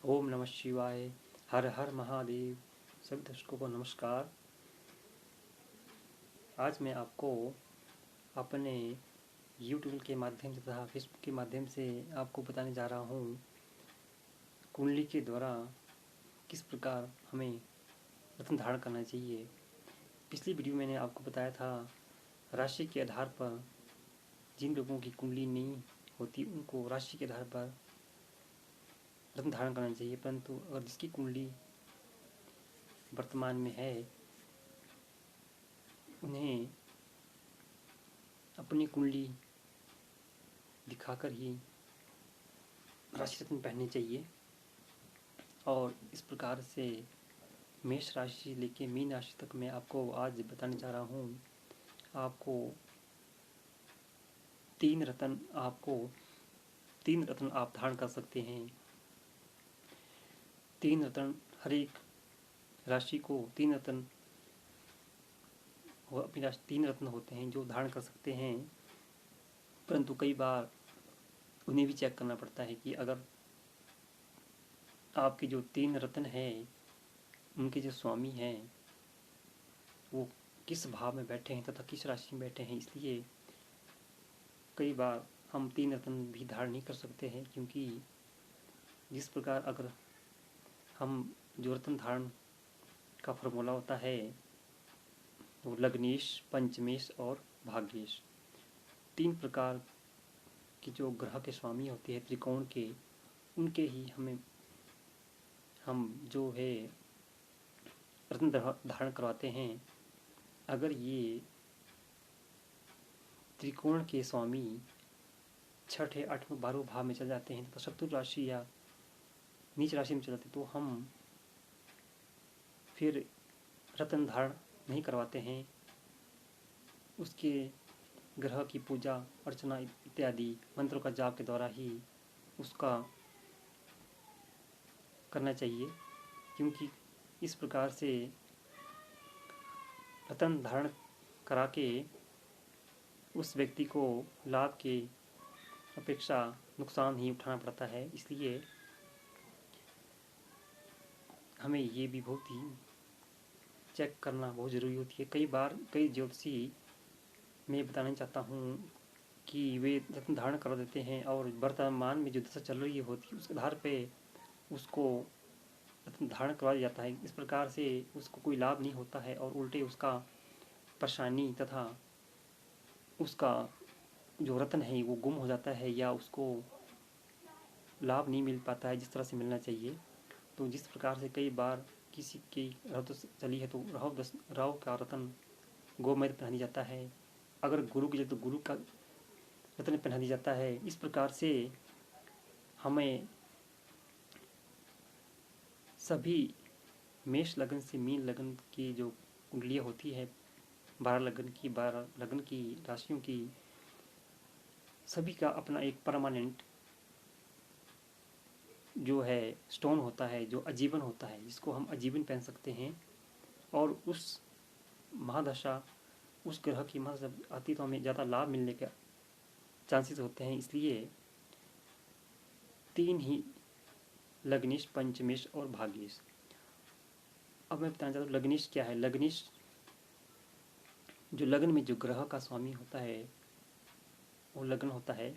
ओम नमः शिवाय। हर हर महादेव। सभी दर्शकों को नमस्कार। आज मैं आपको अपने YouTube के माध्यम से तथा फेसबुक के माध्यम से आपको बताने जा रहा हूँ कुंडली के द्वारा किस प्रकार हमें रत्न धारण करना चाहिए। पिछली वीडियो मैंने आपको बताया था राशि के आधार पर जिन लोगों की कुंडली नहीं होती उनको राशि के आधार पर रत्न धारण करना चाहिए, परंतु अगर जिसकी कुंडली वर्तमान में है उन्हें अपनी कुंडली दिखाकर ही राशि रत्न पहनने चाहिए। और इस प्रकार से मेष राशि से लेके मीन राशि तक मैं आपको आज बताने जा रहा हूँ। आपको तीन रत्न आप धारण कर सकते हैं। तीन रत्न हर एक राशि को तीन रत्न अपनी राशि तीन रत्न होते हैं जो धारण कर सकते हैं, परंतु कई बार उन्हें भी चेक करना पड़ता है कि अगर आपके जो तीन रत्न हैं उनके जो स्वामी हैं वो किस भाव में बैठे हैं तथा किस राशि में बैठे हैं। इसलिए कई बार हम तीन रत्न भी धारण नहीं कर सकते हैं, क्योंकि जिस प्रकार अगर हम जो रत्न धारण का फॉर्मूला होता है वो लग्नेश, पंचमेश और भाग्येश, तीन प्रकार के जो ग्रह के स्वामी होते हैं त्रिकोण के, उनके ही हम जो है रत्न धारण करवाते हैं। अगर ये त्रिकोण के स्वामी छठे, आठवें, 12वें भाव में चल जाते हैं तो शत्रु राशि या नीच राशि में चल जाते तो हम फिर रत्न धारण नहीं करवाते हैं। उसके ग्रह की पूजा अर्चना इत्यादि मंत्रों का जाप के द्वारा ही उसका करना चाहिए, क्योंकि इस प्रकार से रत्न धारण करा के उस व्यक्ति को लाभ के अपेक्षा नुकसान ही उठाना पड़ता है। इसलिए हमें ये भी बहुत ही चेक करना बहुत ज़रूरी होती है। कई बार कई ज्योतिषी मैं बताना चाहता हूँ कि वे रत्न धारण करा देते हैं और वर्तमान में जो दशा चल रही होती है उस आधार पे उसको रत्न धारण करवाया जाता है। इस प्रकार से उसको कोई लाभ नहीं होता है और उल्टे उसका परेशानी तथा उसका जो रत्न है वो गुम हो जाता है या उसको लाभ नहीं मिल पाता है जिस तरह से मिलना चाहिए। तो जिस प्रकार से कई बार किसी की राहु चली है तो राहु का रत्न गोमय पहना दिया जाता है, अगर गुरु की तो गुरु का रत्न पहना दिया जाता है। इस प्रकार से हमें सभी मेष लगन से मीन लगन की जो कुंडलियाँ होती है 12 लगन की राशियों की, सभी का अपना एक परमानेंट जो है स्टोन होता है जो आजीवन होता है, जिसको हम आजीवन पहन सकते हैं। और उस महादशा उस ग्रह की महादशा आती तो हमें ज़्यादा लाभ मिलने के चांसेस होते हैं। इसलिए तीन ही लग्नेश, पंचमेश और भाग्येश। अब मैं बताना चाहता हूँ लग्नेश क्या है। लग्नेश जो लग्न में जो ग्रह का स्वामी होता है वो लग्न होता है।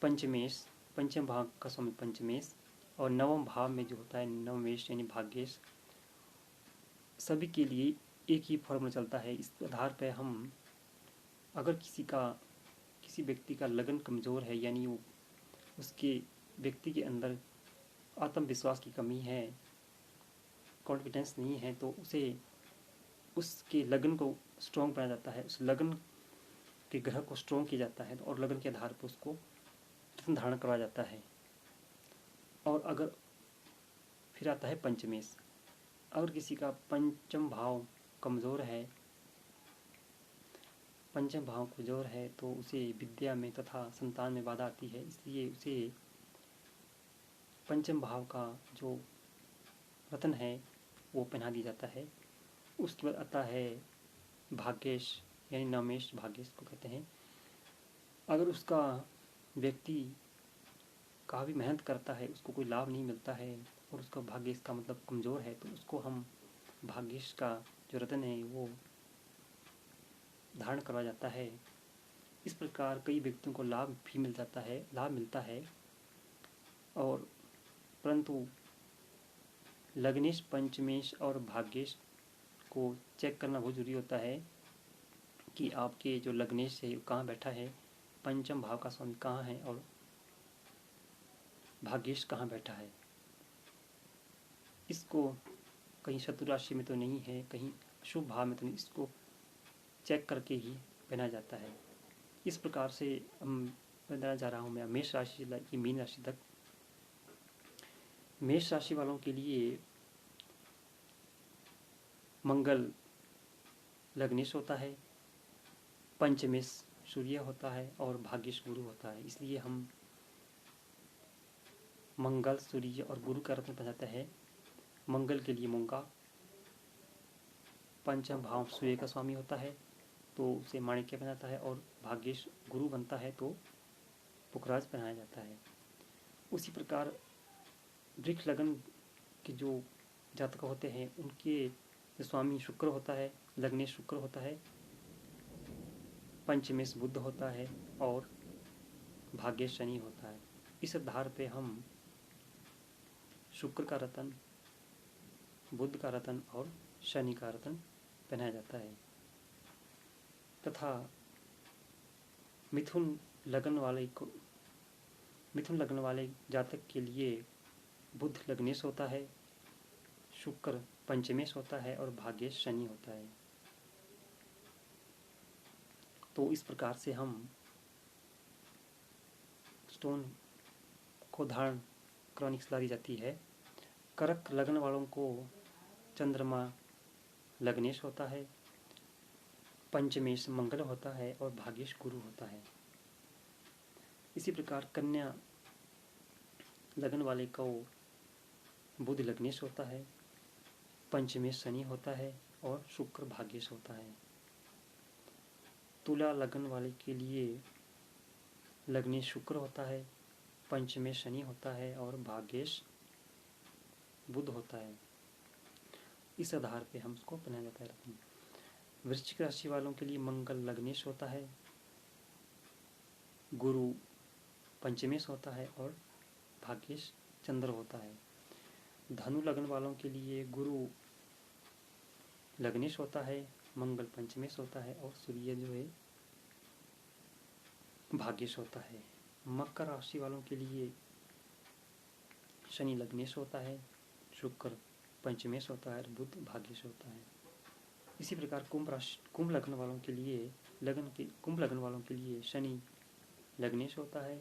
पंचमेश पंचम भाव का स्वामी पंचमेश और नवम भाव में जो होता है नवमेश यानी भाग्येश। सभी के लिए एक ही फॉर्मूला चलता है। इस आधार पर हम अगर किसी व्यक्ति का लगन कमज़ोर है, यानी वो उसके व्यक्ति के अंदर आत्मविश्वास की कमी है, कॉन्फिडेंस नहीं है, तो उसे उसके लगन को स्ट्रॉन्ग बनाया जाता है, उस लगन के ग्रह को स्ट्रॉन्ग किया जाता है और लगन के आधार पर उसको रत्न धारण करवाया जाता है। और अगर फिर आता है पंचमेश। अगर किसी का पंचम भाव कमज़ोर है, पंचम भाव कमज़ोर है तो उसे विद्या में तथा संतान में बाधा आती है, इसलिए उसे पंचम भाव का जो रत्न है वो पहना दिया जाता है। उसके बाद आता है भाग्येश यानी नवमेश, भाग्येश को कहते हैं। अगर उसका व्यक्ति काफ़ी मेहनत करता है, उसको कोई लाभ नहीं मिलता है और उसका भाग्येश का मतलब कमज़ोर है, तो उसको हम भाग्येश का जो रत्न है वो धारण करवा जाता है। इस प्रकार कई व्यक्तियों को लाभ भी मिलता है और परंतु लग्नेश, पंचमेश और भाग्येश को चेक करना बहुत ज़रूरी होता है कि आपके जो लग्नेश है कहाँ बैठा है, पंचम भाव का स्वामी कहाँ है और भाग्येश कहाँ बैठा है। इसको कहीं शत्रु राशि में तो नहीं है, कहीं अशुभ भाव में तो नहीं, इसको चेक करके ही पहना जाता है। इस प्रकार से हम बताना जा रहा हूँ मैं मेष राशि की मीन राशि तक। मेष राशि वालों के लिए मंगल लग्नेश होता है, पंचमेश सूर्य होता है और भाग्येश गुरु होता है। इसलिए हम मंगल, सूर्य और गुरु का रत्न पहनाते हैं। मंगल के लिए मूंगा, पंचम भाव सूर्य का स्वामी होता है तो उसे माणिक्य पहनाता है और भाग्येश गुरु बनता है तो पुखराज पहनाया जाता है। उसी प्रकार वृक्ष लगन के जो जातक होते हैं उनके जो स्वामी शुक्र होता है, लग्नेश शुक्र होता है, पंचमेश बुध होता है और भाग्येश शनि होता है। इस आधार पे हम शुक्र का रतन, बुध का रतन और शनि का रतन पहनाया जाता है। तथा मिथुन लगन वाले जातक के लिए बुध लग्नेश होता है, शुक्र पंचमेश होता है और भाग्येश शनि होता है। तो इस प्रकार से हम स्टोन को धारण करवाने की सलाह दी जाती है। कर्क लगन वालों को चंद्रमा लग्नेश होता है, पंचमेश मंगल होता है और भाग्येश गुरु होता है। इसी प्रकार कन्या लगन वाले को बुध लग्नेश होता है, पंचमेश शनि होता है और शुक्र भाग्येश होता है। तुला लगन वाले के लिए लग्नेश शुक्र होता है, पंचमेश शनि होता है और भाग्येश बुध होता है। इस आधार पे हम उसको पहनाया जाता है रत्न। वृश्चिक राशि वालों के लिए मंगल लग्नेश होता है, गुरु पंचमेश होता है और भाग्येश चंद्र होता है। धनु लगन वालों के लिए गुरु लग्नेश होता है, मंगल पंचमेश होता है और सूर्य जो है भाग्येश होता है। मकर राशि वालों के लिए शनि लग्नेश होता है, शुक्र पंचमेश होता है और बुध भाग्येश होता है। इसी प्रकार कुंभ लगन वालों के लिए शनि लग्नेश होता है,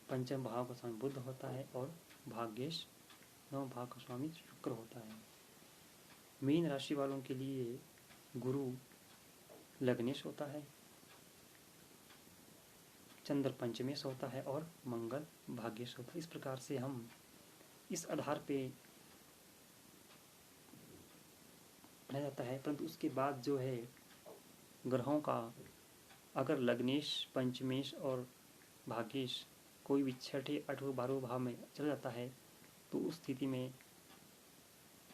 पंचम भाव का स्वामी बुध होता है और भाग्येश नवम भाव का स्वामी शुक्र होता है। मीन राशि वालों के लिए गुरु लग्नेश होता है, चंद्र पंचमेश होता है और मंगल भाग्येश होता है। इस प्रकार से हम इस आधार पे पढ़ा जाता है। परंतु उसके बाद जो है ग्रहों का अगर लग्नेश, पंचमेश और भाग्येश कोई भी छठे, आठवें, 12वें भाव में चला जाता है तो उस स्थिति में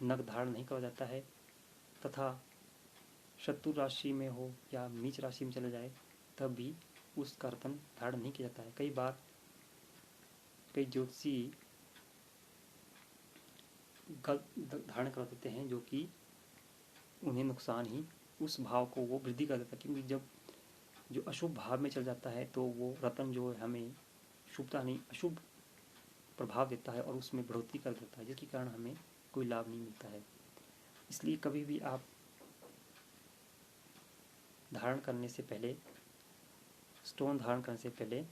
नग धारण नहीं करा जाता है। तथा शत्रु राशि में हो या नीच राशि में चला जाए तब भी उसका रतन धारण नहीं किया जाता है। कई बार कई ज्योतिषी गलत धारण करा देते हैं जो कि उन्हें नुकसान ही, उस भाव को वो वृद्धि कर देता है। क्योंकि जब जो अशुभ भाव में चल जाता है तो वो रतन जो है हमें शुभता नहीं, अशुभ प्रभाव देता है और उसमें बढ़ोतरी कर देता है, जिसके कारण हमें कोई लाभ नहीं मिलता है। इसलिए कभी भी आप धारण करने से पहले, स्टोन धारण करने से पहले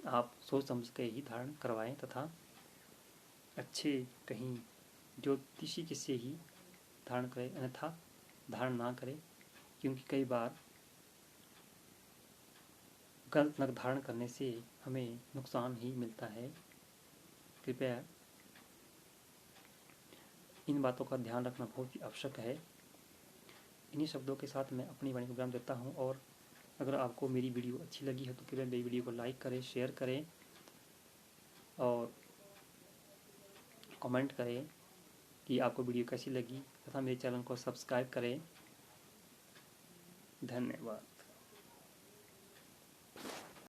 आप सोच समझ के ही धारण करवाएं तथा अच्छे कहीं ज्योतिषी के से ही धारण करें, अन्यथा धारण ना करें। क्योंकि कई बार गलत नग धारण करने से हमें नुकसान ही मिलता है। कृपया इन बातों का ध्यान रखना बहुत ही आवश्यक है। इन्हीं शब्दों के साथ मैं अपनी वाणी को विराम देता हूँ और अगर आपको मेरी वीडियो अच्छी लगी है तो कृपया मेरी वीडियो को लाइक करें, शेयर करें और कमेंट करें कि आपको वीडियो कैसी लगी तथा मेरे चैनल को सब्सक्राइब करें। धन्यवाद।